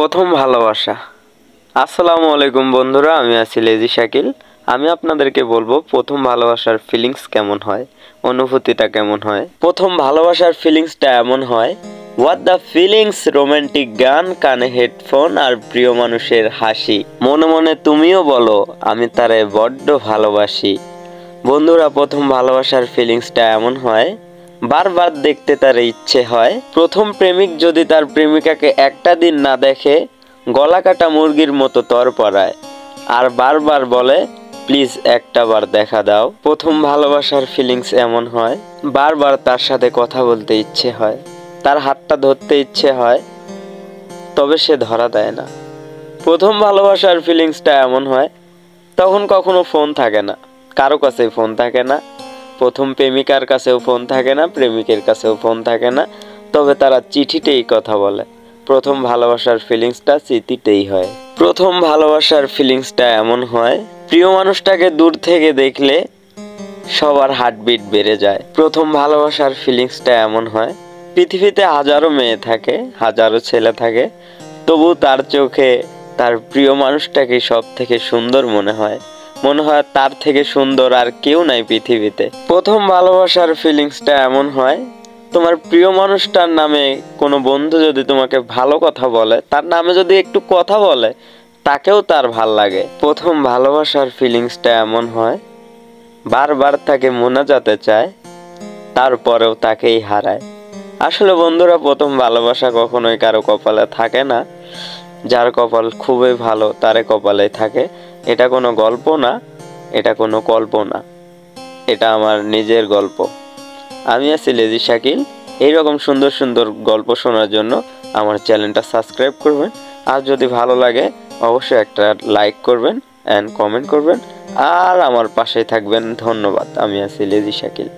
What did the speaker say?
প্রথম ভালোবাসা। আসসালামু আলাইকুম বন্ধুরা, আমি আছি লেজি শাকিল। আমি আপনাদেরকে বলবো প্রথম ভালোবাসার ফিলিংস কেমন হয়, অনুভূতিটা কেমন হয়। প্রথম ভালোবাসার ফিলিংসটা এমন হয়, হোয়াট দ্য ফিলিংস, রোমান্টিক গান, কানে হেডফোন আর প্রিয় মানুষের হাসি। মনে মনে তুমিও বলো আমি তারে বড্ড ভালোবাসি। বন্ধুরা, প্রথম ভালোবাসার ফিলিংসটা এমন হয়, বারবার দেখতে তার ইচ্ছে হয়। প্রথম প্রেমিক যদি তার প্রেমিকাকে একটা দিন না দেখে গলা কাটা মুরগির মতো তরপরায় আর বারবার বলে প্লিজ একটা বার দেখা দাও। প্রথম ভালোবাসার ফিলিংস এমন হয়, বারবার তার সাথে কথা বলতে ইচ্ছে হয়, তার হাতটা ধরতে ইচ্ছে হয়, তবে সে ধরা দেয় না। প্রথম ভালোবাসার ফিলিংসটা এমন হয়, তখন কখনো ফোন থাকে না, কারো কাছেই ফোন থাকে না। প্রথম প্রেমিকার কাছেও ফোন থাকে না, প্রেমিকের কাছেও ফোন থাকে না, তবে তারা চিঠিতেই কথা বলে। প্রথম ভালোবাসার ফিলিংসটা চিঠিতেই হয়। প্রথম ভালোবাসার ফিলিংসটা এমন হয়, প্রিয় মানুষটাকে দূর থেকে দেখলে সবার হার্টবিট বেড়ে যায়। প্রথম ভালোবাসার ফিলিংসটা এমন হয়, পৃথিবীতে হাজারো মেয়ে থাকে, হাজারো ছেলে থাকে, তবু তার চোখে তার প্রিয় মানুষটাকে সব থেকে সুন্দর মনে হয়। মনে হয় তার থেকে সুন্দর আর কেউ নাই পৃথিবীতে। প্রথম ভালোবাসার ফিলিংসটা এমন হয়, তোমার প্রিয় মানুষটার নামে কোনো বন্ধু যদি তোমাকে ভালো কথা বলে, তার নামে যদি একটু কথা বলে, তাকেও তার ভাল লাগে। প্রথম ভালোবাসার ফিলিংসটা এমন হয়, বারবার তাকে মোনাজাতে চায়, তারপরেও তাকেই হারায়। আসলে বন্ধুরা, প্রথম ভালোবাসা কখনোই কারো কপালে থাকে না। যার কপাল খুবই ভালো তারে কপালে থাকে। এটা কোনো গল্প না, এটা কোনো কল্পনা, এটা আমার নিজের গল্প। আমি আছি লেজি শাকিল। এইরকম সুন্দর সুন্দর গল্প শোনার জন্য আমার চ্যানেলটা সাবস্ক্রাইব করবেন। আর যদি ভালো লাগে অবশ্যই একটা লাইক করবেন অ্যান্ড কমেন্ট করবেন, আর আমার পাশে থাকবেন। ধন্যবাদ। আমি আছি লেজি শাকিল।